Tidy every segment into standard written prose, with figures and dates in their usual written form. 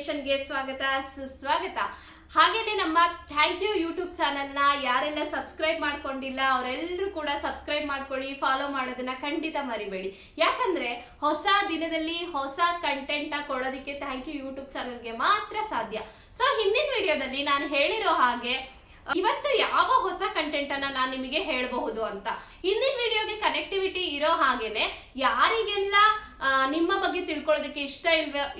ಕ್ರಿಯೇಷನ್ಗೆ ಸ್ವಾಗತ ಸುಸ್ವಾಗತ. ಹಾಗೇನೆ ನಮ್ಮ ಥ್ಯಾಂಕ್ ಯು ಯೂಟ್ಯೂಬ್ ಚಾನಲ್ನ ಯಾರೆಲ್ಲ ಸಬ್ಸ್ಕ್ರೈಬ್ ಮಾಡ್ಕೊಂಡಿಲ್ಲ ಅವರೆಲ್ಲರೂ ಕೂಡ ಸಬ್ಸ್ಕ್ರೈಬ್ ಮಾಡ್ಕೊಳ್ಳಿ, ಫಾಲೋ ಮಾಡೋದನ್ನ ಖಂಡಿತ ಮರಿಬೇಡಿ. ಯಾಕಂದ್ರೆ ಹೊಸ ದಿನದಲ್ಲಿ ಹೊಸ ಕಂಟೆಂಟ್ ನ ಕೊಡೋದಕ್ಕೆ ಥ್ಯಾಂಕ್ ಯು ಯೂಟ್ಯೂಬ್ ಚಾನಲ್ಗೆ ಮಾತ್ರ ಸಾಧ್ಯ. ಸೊ ಹಿಂದಿನ ವಿಡಿಯೋದಲ್ಲಿ ನಾನು ಹೇಳಿರೋ ಹಾಗೆ ಇವತ್ತು ಯಾವ ಹೊಸ ಕಂಟೆಂಟ್ ಅನ್ನ ನಾನು ನಿಮಗೆ ಹೇಳಬಹುದು ಅಂತ. ಹಿಂದಿನ ವಿಡಿಯೋಗೆ ಕನೆಕ್ಟಿವಿಟಿ ಇರೋ ಹಾಗೇನೆ ಯಾರಿಗೆಲ್ಲ ನಿಮ್ಮ ಬಗ್ಗೆ ತಿಳ್ಕೊಳ್ಳೋದಕ್ಕೆ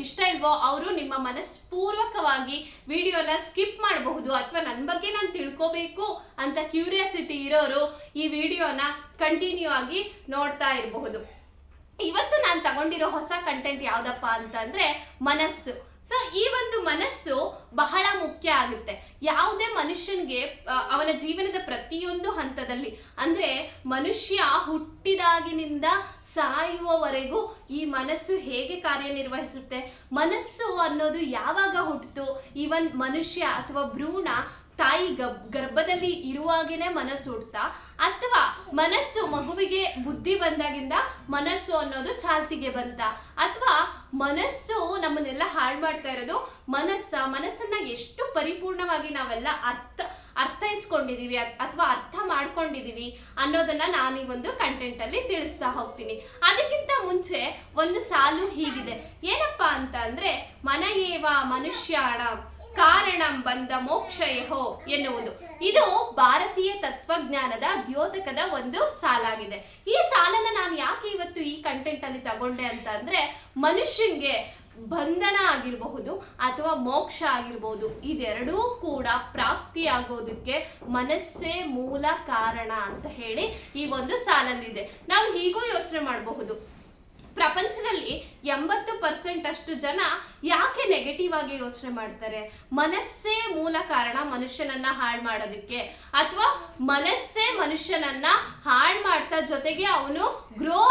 ಇಷ್ಟ ಇಲ್ವೋ ಅವರು ನಿಮ್ಮ ಮನಸ್ಪೂರ್ವಕವಾಗಿ ವಿಡಿಯೋನ ಸ್ಕಿಪ್ ಮಾಡಬಹುದು, ಅಥವಾ ನನ್ನ ಬಗ್ಗೆ ನಾನು ತಿಳ್ಕೋಬೇಕು ಅಂತ ಕ್ಯೂರಿಯಾಸಿಟಿ ಇರೋರು ಈ ವಿಡಿಯೋನ ಕಂಟಿನ್ಯೂ ಆಗಿ ನೋಡ್ತಾ ಇರಬಹುದು. ಇವತ್ತು ನಾನು ತಗೊಂಡಿರೋ ಹೊಸ ಕಂಟೆಂಟ್ ಯಾವ್ದಪ್ಪ ಅಂತಂದ್ರೆ ಮನಸ್ಸು. ಸೊ ಈ ಒಂದು ಮನಸ್ಸು ಬಹಳ ಮುಖ್ಯ ಆಗುತ್ತೆ ಯಾವುದೇ ಮನುಷ್ಯನಿಗೆ ಅವನ ಜೀವನದ ಪ್ರತಿಯೊಂದು ಹಂತದಲ್ಲಿ. ಅಂದ್ರೆ ಮನುಷ್ಯ ಹುಟ್ಟಿದಾಗಿನಿಂದ ಸಾಯುವವರೆಗೂ ಈ ಮನಸ್ಸು ಹೇಗೆ ಕಾರ್ಯನಿರ್ವಹಿಸುತ್ತೆ, ಮನಸ್ಸು ಅನ್ನೋದು ಯಾವಾಗ ಹುಟ್ಟಿತು, ಈವನ್ ಮನುಷ್ಯ ಅಥವಾ ಭ್ರೂಣ ತಾಯಿ ಗರ್ಭದಲ್ಲಿ ಇರುವಾಗೇನೆ ಮನಸ್ಸು ಹುಡ್ತಾ, ಅಥವಾ ಮನಸ್ಸು ಮಗುವಿಗೆ ಬುದ್ಧಿ ಬಂದಾಗಿಂದ ಮನಸ್ಸು ಅನ್ನೋದು ಚಾಲ್ತಿಗೆ ಬಂತ, ಅಥವಾ ಮನಸ್ಸು ನಮ್ಮನ್ನೆಲ್ಲ ಹಾಳು ಮಾಡ್ತಾ ಇರೋದು ಮನಸ್ಸನ್ನ ಎಷ್ಟು ಪರಿಪೂರ್ಣವಾಗಿ ನಾವೆಲ್ಲ ಅರ್ಥೈಸ್ಕೊಂಡಿದೀವಿ ಅಥವಾ ಅರ್ಥ ಮಾಡ್ಕೊಂಡಿದೀವಿ ಅನ್ನೋದನ್ನ ನಾನು ಈ ಒಂದು ಕಂಟೆಂಟ್ ಅಲ್ಲಿ ತಿಳಿಸ್ತಾ ಹೋಗ್ತೀನಿ. ಅದಕ್ಕಿಂತ ಮುಂಚೆ ಒಂದು ಸಾಲು ಹೀಗಿದೆ, ಏನಪ್ಪಾ ಅಂತ ಅಂದ್ರೆ ಮನಯೇವ ಮನುಷ್ಯಾಣ ಕಾರಣಂ ಬಂದ ಮೋಕ್ಷಯೋ ಎನ್ನುವುದು. ಇದು ಭಾರತೀಯ ತತ್ವಜ್ಞಾನದ ದ್ಯೋತಕದ ಒಂದು ಸಾಲಾಗಿದೆ. ಈ ಸಾಲನ್ನ ನಾನು ಯಾಕೆ ಇವತ್ತು ಈ ಕಂಟೆಂಟ್ ಅಲ್ಲಿ ತಗೊಂಡೆ ಅಂತ ಅಂದ್ರೆ, ಮನುಷ್ಯಂಗೆ ಬಂಧನ ಆಗಿರಬಹುದು ಅಥವಾ ಮೋಕ್ಷ ಆಗಿರಬಹುದು, ಇದೆರಡೂ ಕೂಡ ಪ್ರಾಪ್ತಿಯಾಗೋದಕ್ಕೆ ಮನಸ್ಸೇ ಮೂಲ ಕಾರಣ ಅಂತ ಹೇಳಿ ಈ ಒಂದು ಸಾಲಲ್ಲಿದೆ. ನಾವು ಹೀಗೂ ಯೋಚನೆ ಮಾಡಬಹುದು, ಪ್ರಪಂಚದಲ್ಲಿ 80% ಅಷ್ಟು ಜನ ಯಾಕೆ ನೆಗೆಟಿವ್ ಆಗಿ ಯೋಚನೆ ಮಾಡ್ತಾರೆ? ಮನಸ್ಸೇ ಮೂಲ ಕಾರಣ ಮನುಷ್ಯನನ್ನ ಹಾಳು ಮಾಡೋದಕ್ಕೆ, ಅಥವಾ ಮನಸ್ಸೇ ಮನುಷ್ಯನನ್ನ ಹಾಳು ಮಾಡ್ತಾ ಜೊತೆಗೆ ಅವನು ಗ್ರೋ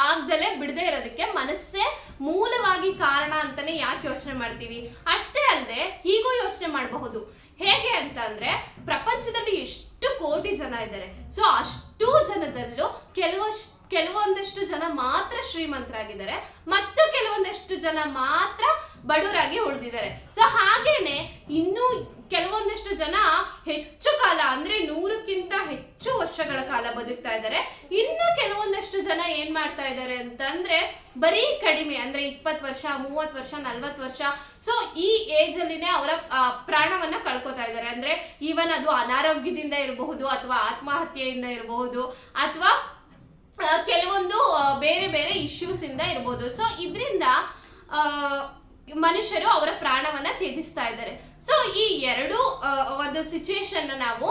ಆಗ್ದಲೇ ಬಿಡದೆ ಇರೋದಕ್ಕೆ ಮನಸ್ಸೇ ಮೂಲವಾಗಿ ಕಾರಣ ಅಂತಾನೆ ಯಾಕೆ ಯೋಚನೆ ಮಾಡ್ತೀವಿ? ಅಷ್ಟೇ ಅಲ್ಲದೆ ಹೀಗೂ ಯೋಚನೆ ಮಾಡಬಹುದು. ಹೇಗೆ ಅಂತ ಅಂದ್ರೆ, ಪ್ರಪಂಚದಲ್ಲಿ ಎಷ್ಟು ಕೋಟಿ ಜನ ಇದ್ದಾರೆ. ಸೊ ಅಷ್ಟು ಜನದಲ್ಲೂ ಕೆಲವೊಂದಷ್ಟು ಜನ ಮಾತ್ರ ಶ್ರೀಮಂತರಾಗಿದ್ದಾರೆ ಮತ್ತು ಕೆಲವೊಂದಷ್ಟು ಜನ ಮಾತ್ರ ಬಡವರಾಗಿ ಉಳಿದಿದ್ದಾರೆ. ಸೊ ಹಾಗೇನೆ ಇನ್ನೂ ಕೆಲವೊಂದಷ್ಟು ಜನ ಹೆಚ್ಚು ಕಾಲ ಅಂದ್ರೆ 100ಕ್ಕಿಂತ ಹೆಚ್ಚು ವರ್ಷಗಳ ಕಾಲ ಬದುಕ್ತಾ ಇದ್ದಾರೆ. ಇನ್ನು ಕೆಲವೊಂದಷ್ಟು ಜನ ಏನ್ ಮಾಡ್ತಾ ಇದ್ದಾರೆ ಅಂತಂದ್ರೆ ಬರೀ ಕಡಿಮೆ ಅಂದ್ರೆ 20 ವರ್ಷ 30 ವರ್ಷ 40 ವರ್ಷ ಸೊ ಈ ಏಜ್ ಅಲ್ಲಿನೇ ಅವರ ಪ್ರಾಣವನ್ನ ಕಳ್ಕೊತಾ ಇದ್ದಾರೆ. ಅಂದ್ರೆ ಈವನ್ ಅದು ಅನಾರೋಗ್ಯದಿಂದ ಇರಬಹುದು, ಅಥವಾ ಆತ್ಮಹತ್ಯೆಯಿಂದ ಇರಬಹುದು, ಅಥವಾ ಕೆಲವೊಂದು ಬೇರೆ ಬೇರೆ ಇಶ್ಯೂಸ್ ಇಂದ ಇರ್ಬೋದು. ಸೊ ಇದರಿಂದ ಮನುಷ್ಯರು ಅವರ ಪ್ರಾಣವನ್ನ ತ್ಯಜಿಸ್ತಾ ಇದ್ದಾರೆ. ಸೊ ಈ ಎರಡು ಒಂದು ಸಿಚುವೇಶನ್ ನಾವು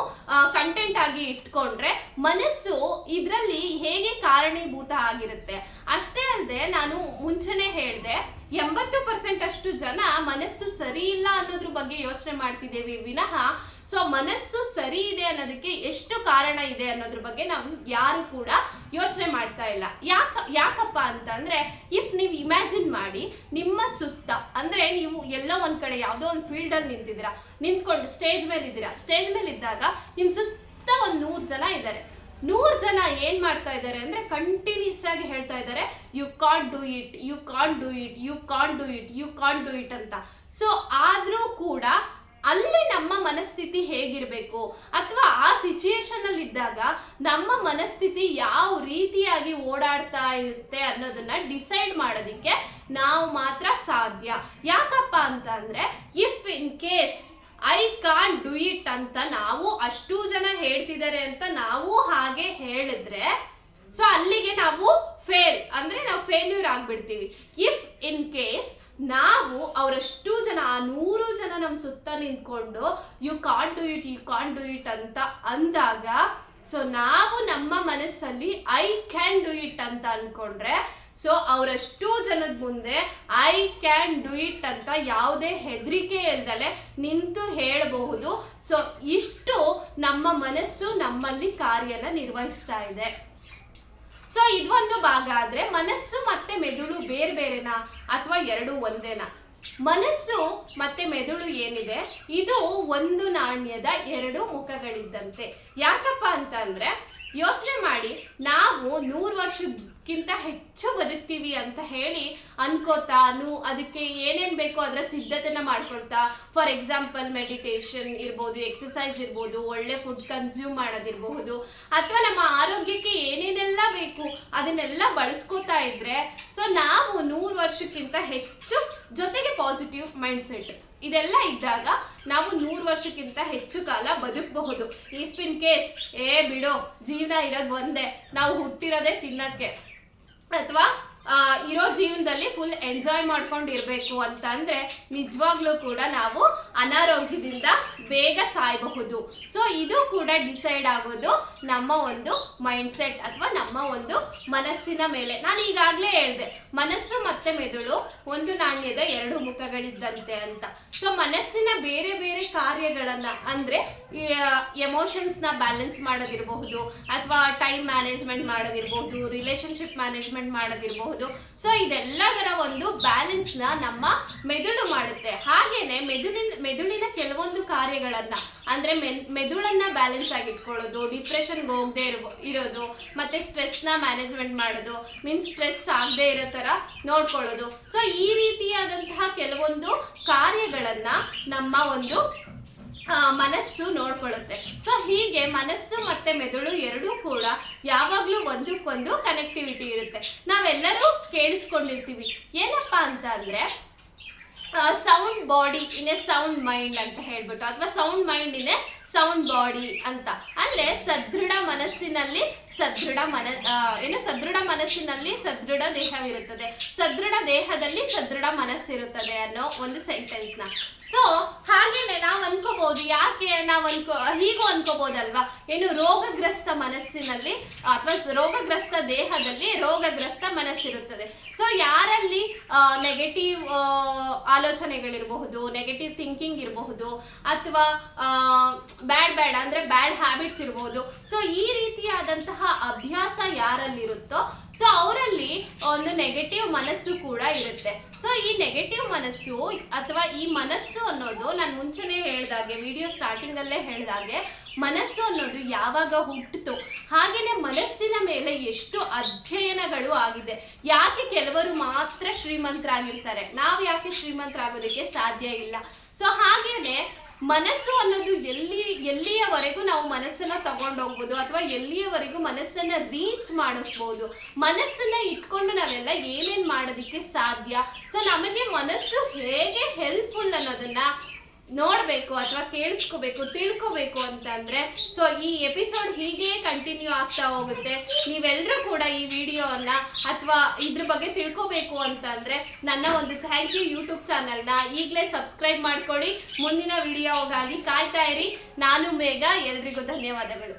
ಕಂಟೆಂಟ್ ಆಗಿ ಇಟ್ಕೊಂಡ್ರೆ ಮನಸ್ಸು ಇದರಲ್ಲಿ ಹೇಗೆ ಕಾರಣೀಭೂತ ಆಗಿರುತ್ತೆ. ಅಷ್ಟೇ ಅಲ್ಲದೆ ನಾನು ಮುಂಚೆನೆ ಹೇಳಿದೆ, 80% ಅಷ್ಟು ಜನ ಮನಸ್ಸು ಸರಿ ಇಲ್ಲ ಅನ್ನೋದ್ರ ಬಗ್ಗೆ ಯೋಚನೆ ಮಾಡ್ತಿದ್ದೇವೆ ವಿನಃ ಸೊ ಮನಸ್ಸು ಸರಿ ಇದೆ ಅನ್ನೋದಕ್ಕೆ ಎಷ್ಟು ಕಾರಣ ಇದೆ ಅನ್ನೋದ್ರ ಬಗ್ಗೆ ನಾವು ಯಾರು ಕೂಡ ಯೋಚನೆ ಮಾಡ್ತಾ ಇಲ್ಲ. ಯಾಕಪ್ಪ ಅಂತಂದ್ರೆ, ಇಫ್ ನೀವು ಇಮ್ಯಾಜಿನ್ ಮಾಡಿ, ನಿಮ್ಮ ಸುತ್ತ ಅಂದ್ರೆ ನೀವು ಎಲ್ಲೋ ಒಂದ್ ಕಡೆ ಯಾವುದೋ ಒಂದು ಫೀಲ್ಡ್ ಅಲ್ಲಿ ನಿಂತ್ಕೊಂಡು ಸ್ಟೇಜ್ ಮೇಲೆ ಇದ್ದೀರಾ. ಸ್ಟೇಜ್ ಮೇಲೆ ಇದ್ದಾಗ ನಿಮ್ ಸುತ್ತ ಒಂದು 100 ಜನ ಇದ್ದಾರೆ. 100 ಜನ ಏನ್ ಮಾಡ್ತಾ ಇದ್ದಾರೆ ಅಂದ್ರೆ ಕಂಟಿನ್ಯೂಸ್ ಆಗಿ ಹೇಳ್ತಾ ಇದ್ದಾರೆ, you can't do it, you can't do it, you can't do it, you can't do it ಅಂತ. ಸೊ ಆದ್ರೂ ಕೂಡ ಅಲ್ಲಿ ನಮ್ಮ ಮನಸ್ಥಿತಿ ಹೇಗಿರ್ಬೇಕು, ಅಥವಾ ಆ ಸಿಚುಯೇಷನ್ ಅಲ್ಲಿ ಇದ್ದಾಗ ನಮ್ಮ ಮನಸ್ಥಿತಿ ಯಾವ ರೀತಿಯಾಗಿ ಓಡಾಡ್ತಾ ಇರುತ್ತೆ ಅನ್ನೋದನ್ನ ಡಿಸೈಡ್ ಮಾಡೋದಿಕ್ಕೆ ನಾವು ಮಾತ್ರ ಸಾಧ್ಯ. ಯಾಕಪ್ಪ ಅಂತ ಅಂದ್ರೆ, if in case I can't do it ಅಂತ ನಾವು ಅಷ್ಟು ಜನ ಹೇಳ್ತಿದ್ದಾರೆ ಅಂತ ನಾವು ಹಾಗೆ ಹೇಳಿದ್ರೆ ಸೊ ಅಲ್ಲಿಗೆ ನಾವು ಫೇಲ್ ಅಂದ್ರೆ ನಾವು ಫೇಲ್ಯೂರ್ ಆಗ್ಬಿಡ್ತೀವಿ. ಇಫ್ ಇನ್ ಕೇಸ್ ನಾವು ಅವರಷ್ಟು ಜನ 100 ಜನ ನಮ್ಮ ಸುತ್ತ ನಿಂತ್ಕೊಂಡು you can't do it, you can't do it ಅಂತ ಅಂದಾಗ ಸೊ ನಾವು ನಮ್ಮ ಮನಸ್ಸಲ್ಲಿ ಐ ಕ್ಯಾನ್ ಡೂ ಇಟ್ ಅಂತ ಅನ್ಕೊಂಡ್ರೆ ಸೊ ಅವರಷ್ಟು ಜನದ ಮುಂದೆ ಐ ಕ್ಯಾನ್ ಡೂ ಇಟ್ ಅಂತ ಯಾವುದೇ ಹೆದರಿಕೆ ಇಲ್ದಲೆ ನಿಂತು ಹೇಳಬಹುದು. ಸೊ ಇಷ್ಟು ನಮ್ಮ ಮನಸ್ಸು ನಮ್ಮಲ್ಲಿ ಕಾರ್ಯನ ನಿರ್ವಹಿಸ್ತಾ ಇದೆ. ಸೊ ಇದೊಂದು ಭಾಗ ಆದ್ರೆ, ಮನಸ್ಸು ಮತ್ತೆ ಮೆದುಳು ಬೇರೆ ಬೇರೆನಾ ಅಥವಾ ಎರಡು ಒಂದೇನಾ? ಮನಸ್ಸು ಮತ್ತೆ ಮೆದುಳು ಏನಿದೆ, ಇದು ಒಂದು ನಾಣ್ಯದ 2 ಮುಖಗಳಿದ್ದಂತೆ. ಯಾಕಪ್ಪ ಅಂತ ಅಂದ್ರೆ, ಯೋಚನೆ ಮಾಡಿ, ನಾವು 100 ವರ್ಷದ ಕಿಂತ ಹೆಚ್ಚು ಬದುಕ್ತೀವಿ ಅಂತ ಹೇಳಿ ಅನ್ಕೋತಾ ಅದಕ್ಕೆ ಏನೇನ್ ಬೇಕೋ ಅದರ ಸಿದ್ಧತೆನ ಮಾಡ್ಕೊಳ್ತಾ, ಫಾರ್ ಎಕ್ಸಾಂಪಲ್ ಮೆಡಿಟೇಷನ್ ಇರ್ಬೋದು, ಎಕ್ಸಸೈಸ್ ಇರ್ಬೋದು, ಒಳ್ಳೆ ಫುಡ್ ಕನ್ಸ್ಯೂಮ್ ಮಾಡೋದಿರಬಹುದು, ಅಥವಾ ನಮ್ಮ ಆರೋಗ್ಯಕ್ಕೆ ಏನೇನೆಲ್ಲ ಬೇಕು ಅದನ್ನೆಲ್ಲ ಬಳಸ್ಕೋತಾ ಇದ್ರೆ ಸೊ ನಾವು 100 ವರ್ಷಕ್ಕಿಂತ ಹೆಚ್ಚು, ಜೊತೆಗೆ ಪಾಸಿಟಿವ್ ಮೈಂಡ್ ಸೆಟ್ ಇದೆಲ್ಲ ಇದ್ದಾಗ ನಾವು 100 ವರ್ಷಕ್ಕಿಂತ ಹೆಚ್ಚು ಕಾಲ ಬದುಕಬಹುದು. ಇಫ್ ಇನ್ ಕೇಸ್ ಬಿಡೋ ಜೀವನ ಇರೋದು ಒಂದೇ, ನಾವು ಹುಟ್ಟಿರೋದೇ ತಿನ್ನಕ್ಕೆ ಅಥವಾ ಇರೋ ಜೀವನದಲ್ಲಿ ಫುಲ್ ಎಂಜಾಯ್ ಮಾಡ್ಕೊಂಡು ಇರಬೇಕು ಅಂತ ಅಂದ್ರೆ ನಿಜವಾಗ್ಲೂ ಕೂಡ ನಾವು ಅನಾರೋಗ್ಯದಿಂದ ಬೇಗ ಸಾಯಬಹುದು. ಸೊ ಇದು ಕೂಡ ಡಿಸೈಡ್ ಆಗೋದು ನಮ್ಮ ಒಂದು ಮೈಂಡ್ ಸೆಟ್ ಅಥವಾ ನಮ್ಮ ಒಂದು ಮನಸ್ಸಿನ ಮೇಲೆ. ನಾನು ಈಗಾಗಲೇ ಹೇಳಿದೆ, ಮನಸ್ಸು ಮತ್ತೆ ಮೆದುಳು ಒಂದು ನಾಣ್ಯದ 2 ಮುಖಗಳಿದ್ದಂತೆ ಅಂತ. ಸೊ ಮನಸ್ಸಿನ ಬೇರೆ ಬೇರೆ ಕಾರ್ಯಗಳನ್ನ ಅಂದ್ರೆ ಎಮೋಷನ್ಸ್ ನ ಬ್ಯಾಲೆನ್ಸ್ ಮಾಡೋದಿರಬಹುದು, ಅಥವಾ ಟೈಮ್ ಮ್ಯಾನೇಜ್ಮೆಂಟ್ ಮಾಡೋದಿರಬಹುದು, ರಿಲೇಶನ್ಶಿಪ್ ಮ್ಯಾನೇಜ್ಮೆಂಟ್ ಮಾಡೋದಿರಬಹುದು. ಸೊ ಇದೆಲ್ಲದರ ಒಂದು ಬ್ಯಾಲೆನ್ಸ್ ನ ನಮ್ಮ ಮೆದುಳು ಮಾಡುತ್ತೆ. ಹಾಗೇನೆ ಮೆದುಳಿನ ಕೆಲವೊಂದು ಕಾರ್ಯಗಳನ್ನ ಅಂದ್ರೆ ಮೆದುಳನ್ನ ಬ್ಯಾಲೆನ್ಸ್ ಆಗಿ ಇಟ್ಕೊಳ್ಳೋದು, ಡಿಪ್ರೆಷನ್ಗೆ ಹೋಗದೆ ಇರೋದು, ಮತ್ತೆ ಸ್ಟ್ರೆಸ್ ನ ಮ್ಯಾನೇಜ್ಮೆಂಟ್ ಮಾಡೋದು, ಮೀನ್ಸ್ ಸ್ಟ್ರೆಸ್ ಆಗದೆ ಇರೋ ತರ ನೋಡ್ಕೊಳ್ಳೋದು. ಸೊ ಈ ರೀತಿಯಾದಂತಹ ಕೆಲವೊಂದು ಕಾರ್ಯಗಳನ್ನ ನಮ್ಮ ಒಂದು ಮನಸ್ಸು ನೋಡ್ಕೊಳ್ಳುತ್ತೆ. ಸೊ ಹೀಗೆ ಮನಸ್ಸು ಮತ್ತೆ ಮೆದುಳು ಎರಡೂ ಕೂಡ ಯಾವಾಗ್ಲೂ ಒಂದಕ್ಕೊಂದು ಕನೆಕ್ಟಿವಿಟಿ ಇರುತ್ತೆ. ನಾವೆಲ್ಲರೂ ಕೇಳಿಸ್ಕೊಂಡಿರ್ತೀವಿ ಏನಪ್ಪಾ ಅಂತ ಅಂದ್ರೆ sound body in a sound mind ಅಂತ ಹೇಳ್ಬಿಟ್ಟು, ಅಥವಾ sound mind in a sound body ಅಂತ. ಅಂದ್ರೆ ಸದೃಢ ಮನಸ್ಸಿನಲ್ಲಿ ಸದೃಢ ಮನಸ್ಸಿನಲ್ಲಿ ಸದೃಢ ದೇಹವಿರುತ್ತದೆ, ಸದೃಢ ದೇಹದಲ್ಲಿ ಸದೃಢ ಮನಸ್ಸಿರುತ್ತದೆ ಅನ್ನೋ ಒಂದು ಸೆಂಟೆನ್ಸ್ ನ. ಸೊ ಹಾಗೇನೆ ನಾವ್ ಅನ್ಕೋಬಹುದು, ಯಾಕೆ ಹೀಗೂ ಅನ್ಕೋಬಹುದಲ್ವಾ, ಏನು ರೋಗಗ್ರಸ್ತ ಮನಸ್ಸಿನಲ್ಲಿ ಅಥವಾ ರೋಗಗ್ರಸ್ತ ದೇಹದಲ್ಲಿ ರೋಗಗ್ರಸ್ತ ಮನಸ್ಸಿರುತ್ತದೆ. ಸೊ ಯಾರಲ್ಲಿ ನೆಗೆಟಿವ್ ಆಲೋಚನೆಗಳಿರಬಹುದು, ನೆಗೆಟಿವ್ ಥಿಂಕಿಂಗ್ ಇರಬಹುದು, ಅಥವಾ ಬ್ಯಾಡ್ ಅಂದ್ರೆ ಬ್ಯಾಡ್ ಹ್ಯಾಬಿಟ್ಸ್ ಇರಬಹುದು. ಸೊ ಈ ರೀತಿಯಾದಂತಹ ಅಭ್ಯಾಸ ಯಾರಲ್ಲಿರುತ್ತೋ ಸೊ ಅವರಲ್ಲಿ ಒಂದು ನೆಗೆಟಿವ್ ಮನಸ್ಸು ಕೂಡ ಇರುತ್ತೆ. ಸೊ ಈ ನೆಗೆಟಿವ್ ಮನಸ್ಸು ಅಥವಾ ಈ ಮನಸ್ಸು ಅನ್ನೋದು ನಾನು ಮುಂಚೆನೇ ಹೇಳ್ದಾಗೆ, ವಿಡಿಯೋ ಸ್ಟಾರ್ಟಿಂಗ್ ಅಲ್ಲೇ ಹೇಳ್ದಾಗೆ, ಮನಸ್ಸು ಅನ್ನೋದು ಯಾವಾಗ ಹುಟ್ಟಿತು, ಹಾಗೇನೆ ಮನಸ್ಸಿನ ಮೇಲೆ ಎಷ್ಟು ಅಧ್ಯಯನಗಳು ಆಗಿದೆ. ಯಾಕೆ ಕೆಲವರು ಮಾತ್ರ ಶ್ರೀಮಂತರಾಗಿರ್ತಾರೆ, ನಾವು ಯಾಕೆ ಶ್ರೀಮಂತರಾಗೋದಕ್ಕೆ ಸಾಧ್ಯ ಇಲ್ಲ. ಸೊ ಹಾಗೇನೆ ಮನಸ್ಸು ಅನ್ನೋದು ಎಲ್ಲಿಯವರೆಗೂ ನಾವು ಮನಸ್ಸನ್ನ ತಗೊಂಡೋಗ್ಬೋದು, ಅಥವಾ ಎಲ್ಲಿಯವರೆಗೂ ಮನಸ್ಸನ್ನ ರೀಚ್ ಮಾಡಿಸ್ಬೋದು, ಮನಸ್ಸನ್ನ ಇಟ್ಕೊಂಡು ನಾವೆಲ್ಲ ಏನೇನ್ ಮಾಡೋದಿಕ್ಕೆ ಸಾಧ್ಯ. ಸೊ ನಮಗೆ ಮನಸ್ಸು ಹೇಗೆ ಹೆಲ್ಪ್ಫುಲ್ ಅನ್ನೋದನ್ನ ನೋಡ್ಬೇಕು ಅಥವಾ ಕೇಳಿಸ್ಕೋಬೇಕು, ತಿಳ್ಕೋಬೇಕು ಅಂತಂದ್ರೆ ಸೊ ಈ ಎಪಿಸೋಡ್ ಹೀಗೆ ಕಂಟಿನ್ಯೂ ಆಗ್ತಾ ಹೋಗುತ್ತೆ. ನೀವೆಲ್ಲರೂ ಕೂಡ ಈ ವಿಡಿಯೋವನ್ನ ಅಥವಾ ಇದ್ರ ಬಗ್ಗೆ ತಿಳ್ಕೋಬೇಕು ಅಂತಂದ್ರೆ ನನ್ನ ಒಂದು ಥ್ಯಾಂಕ್ ಯು ಯೂಟ್ಯೂಬ್ ಚಾನಲ್ನ ಈಗಲೇ ಸಬ್ಸ್ಕ್ರೈಬ್ ಮಾಡ್ಕೊಳ್ಳಿ. ಮುಂದಿನ ವಿಡಿಯೋಗಾಗಿ ಕಾಯ್ತಾ ಇರಿ. ನಾನು ಮೇಘ, ಎಲ್ರಿಗೂ ಧನ್ಯವಾದಗಳು.